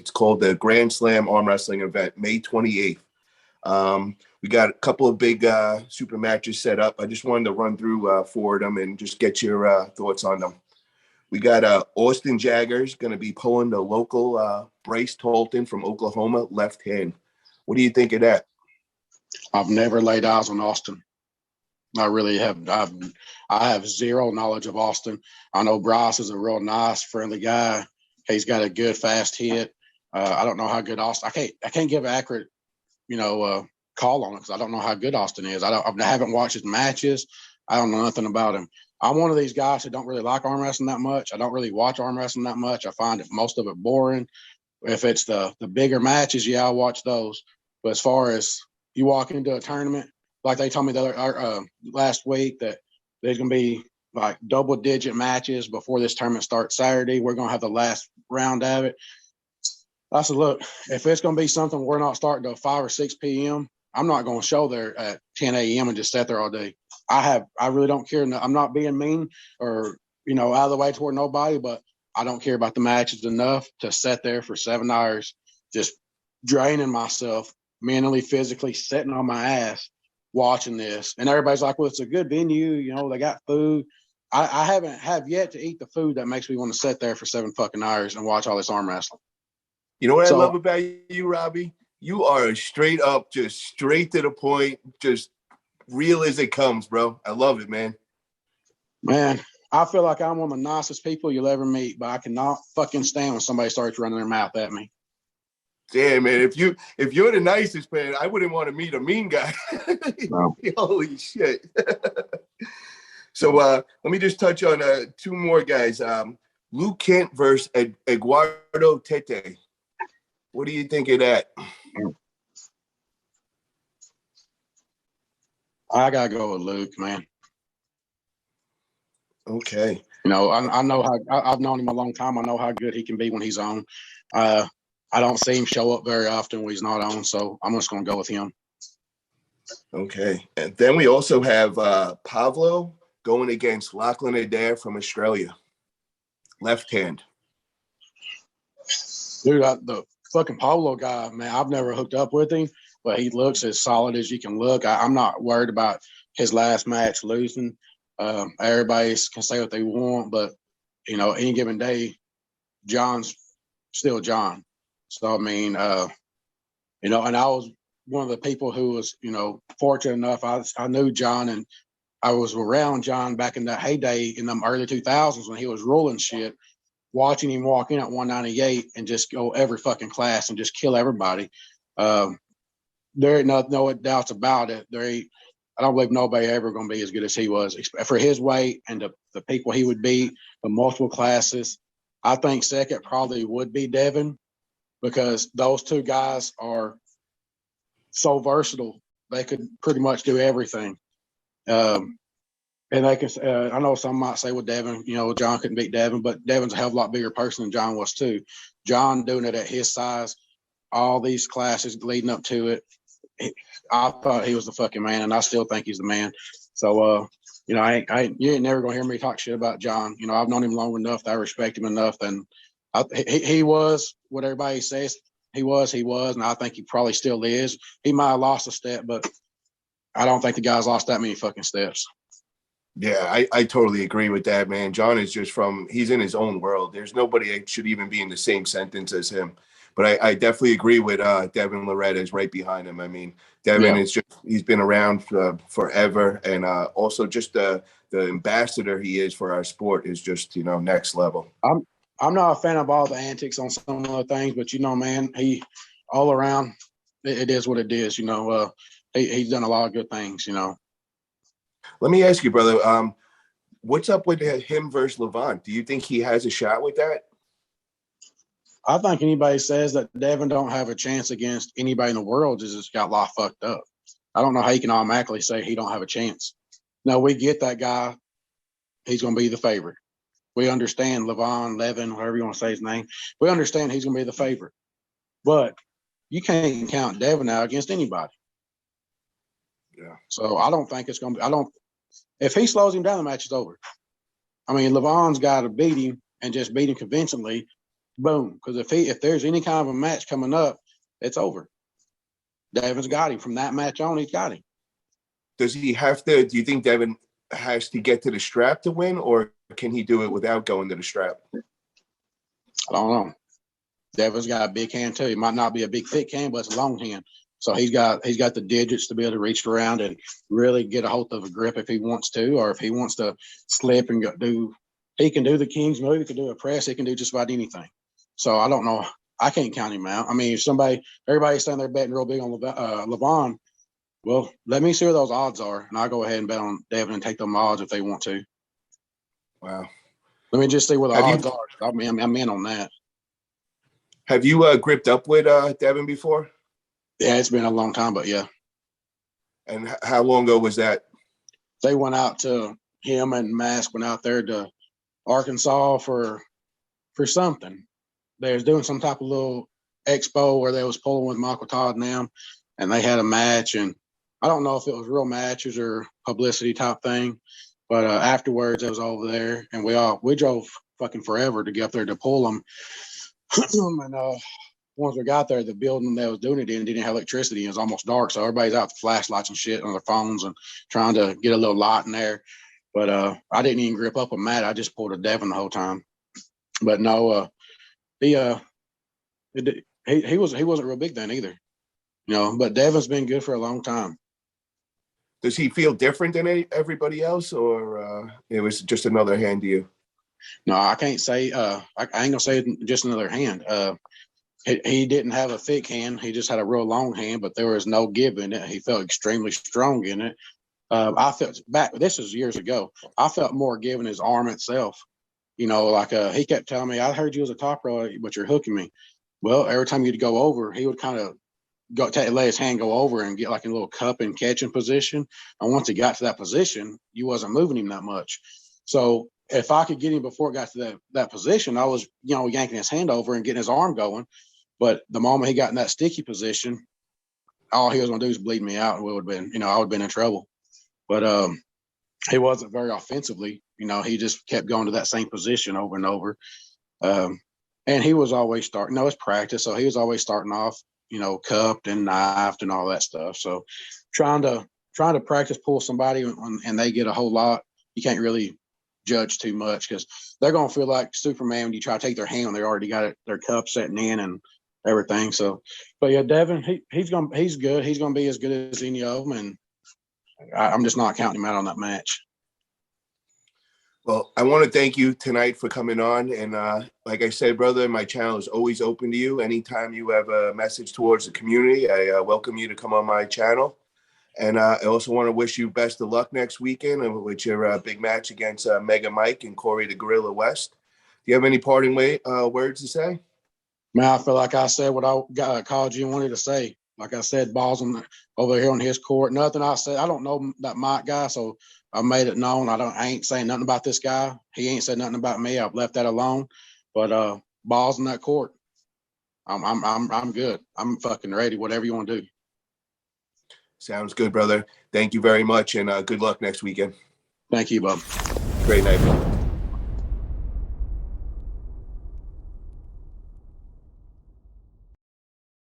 It's called the Grandslam Arm Wrestling event, May 28th. We got a couple of big super matches set up. I just wanted to run through four of them and just get your thoughts on them. We got Austin Jaggers going to be pulling the local Bryce Talton from Oklahoma left hand. What do you think of that? I've never laid eyes on Austin. I really have. I have zero knowledge of Austin. I know Bryce is a real nice, friendly guy. He's got a good, fast hit. I don't know how good Austin. I can't give an accurate, call on it because I don't know how good Austin is. I haven't watched his matches. I don't know nothing about him. I'm one of these guys who don't really like arm wrestling that much. I don't really watch arm wrestling that much. I find most of it boring. If it's the bigger matches, yeah, I'll watch those. But as far as you walk into a tournament, like they told me last week that there's going to be like double-digit matches before this tournament starts Saturday. We're going to have the last round of it. I said, look, if it's going to be something we're not starting till 5 or 6 p.m., I'm not going to show there at 10 a.m. and just sit there all day. I really don't care. I'm not being mean or, out of the way toward nobody, but I don't care about the matches enough to sit there for 7 hours, just draining myself mentally, physically, sitting on my ass watching this. And everybody's like, well, it's a good venue. They got food. I haven't yet to eat the food that makes me want to sit there for 7 fucking hours and watch all this arm wrestling. You know what I love about you, Robby? You are straight up, just straight to the point, just real as it comes, bro. I love it, man. Man, I feel like I'm one of the nicest people you'll ever meet, but I cannot fucking stand when somebody starts running their mouth at me. Damn, man. If you're the nicest, man, I wouldn't want to meet a mean guy. No. Holy shit. So let me just touch on 2 more guys. Luke Kent versus Eduardo Tete. What do you think of that? I gotta go with Luke, man. Okay. I know how I've known him a long time. I know how good he can be when he's on. I don't see him show up very often when he's not on, so I'm just gonna go with him. Okay. And then we also have Pavlo going against Lachlan Adair from Australia. Left hand. Dude, the fucking Pablo guy, man, I've never hooked up with him, but he looks as solid as you can look. I'm not worried about his last match losing. Everybody can say what they want, but, any given day, John's still John. So, I mean, and I was one of the people who was, fortunate enough. I knew John, and I was around John back in that heyday in the early 2000s when he was rolling shit, watching him walk in at 198 and just go every fucking class and just kill everybody. There ain't no doubts about it. I don't believe nobody ever going to be as good as he was for his weight and the people he would beat, the multiple classes. I think second probably would be Devon because those 2 guys are so versatile. They could pretty much do everything. And they can. I know some might say, well, Devon, John couldn't beat Devon, but Devon's a hell of a lot bigger person than John was too. John doing it at his size, all these classes leading up to it. I thought he was the fucking man, and I still think he's the man. So, you ain't never gonna hear me talk shit about John. I've known him long enough that I respect him enough, and he was what everybody says he was, and I think he probably still is. He might have lost a step, but I don't think the guy's lost that many fucking steps. Yeah, I totally agree with that, man. John is he's in his own world. There's nobody that should even be in the same sentence as him. But I definitely agree with Devon Larratt is right behind him. I mean, Devon is he's been around forever. And also just the ambassador he is for our sport is just, next level. I'm not a fan of all the antics on some of the things, but, man, he all around, it is what it is. He's done a lot of good things, Let me ask you, brother, what's up with him versus Levan? Do you think he has a shot with that? I think anybody says that Devon don't have a chance against anybody in the world just got a lot fucked up. I don't know how you can automatically say he don't have a chance. Now, we get that guy. He's going to be the favorite. We understand Levan, whatever you want to say his name. We understand he's going to be the favorite. But you can't count Devon out against anybody. Yeah. So I don't think it's going to be – if he slows him down, the match is over. I mean, Levan's got to beat him and just beat him convincingly. boom. Because if there's any kind of a match coming up, it's over. Devon's got him from that match on. He's got him. Does he have to? Do you think Devon has to get to the strap to win, or can he do it without going to the strap? I don't know. Devon's got a big hand too. He might not be a big thick hand, but it's a long hand. So he's got the digits to be able to reach around and really get a hold of a grip if he wants to, or if he wants to slip and he can do the King's move. He can do a press. He can do just about anything. So I don't know. I can't count him out. I mean, if everybody's standing there betting real big on Levan, well, let me see where those odds are, and I'll go ahead and bet on Devon and take them odds if they want to. Wow. Let me just see where the odds are. I'm in on that. Have you gripped up with Devon before? Yeah, it's been a long time, but yeah. And how long ago was that? They went out to him and Mask went out there to Arkansas for something. They was doing some type of little expo where they was pulling with Michael Todd and them, and they had a match. And I don't know if it was real matches or publicity type thing, but afterwards I was over there, and we drove fucking forever to get up there to pull them. And once we got there, the building that was doing it in didn't have electricity. It was almost dark, so everybody's out with flashlights and shit on their phones and trying to get a little light in there. But I didn't even grip up with Matt. I just pulled a Devon the whole time. But no, he wasn't real big then either, you know. But Devon's been good for a long time. Does he feel different than everybody else, or it was just another hand to you? No, I can't say. I ain't gonna say just another hand. He didn't have a thick hand. He just had a real long hand, but there was no give in it. He felt extremely strong in it. I felt back. This was years ago. I felt more give in his arm itself. You know, like he kept telling me, "I heard you was a top row, but you're hooking me." Well, every time you'd go over, he would kind of let his hand go over and get like in a little cup and catching position. And once he got to that position, you wasn't moving him that much. So if I could get him before it got to that position, I was, you know, yanking his hand over and getting his arm going. But the moment he got in that sticky position, all he was going to do is bleed me out, and I would have been in trouble. But he wasn't very offensively. You know, he just kept going to that same position over and over. And he was always starting. No, it's practice, so he was always starting off, you know, cupped and knifed and all that stuff. So trying to practice pull somebody and they get a whole lot, you can't really judge too much because they're going to feel like Superman when you try to take their hand when they already got their cup setting in and everything. So, but yeah, Devon, he's good. He's going to be as good as any of them, and I'm just not counting him out on that match. Well, I want to thank you tonight for coming on. And like I said, brother, my channel is always open to you. Anytime you have a message towards the community, I welcome you to come on my channel. And I also want to wish you best of luck next weekend with your big match against Mega Mike and Corey the Gorilla West. Do you have any parting words to say? Man, I feel like I said what I called you and wanted to say. Like I said, balls over here on his court. Nothing I said. I don't know that Mike guy, so I made it known. I ain't saying nothing about this guy. He ain't said nothing about me. I've left that alone. But balls in that court, I'm good. I'm fucking ready. Whatever you want to do. Sounds good, brother. Thank you very much, and good luck next weekend. Thank you, bub. Great night, brother.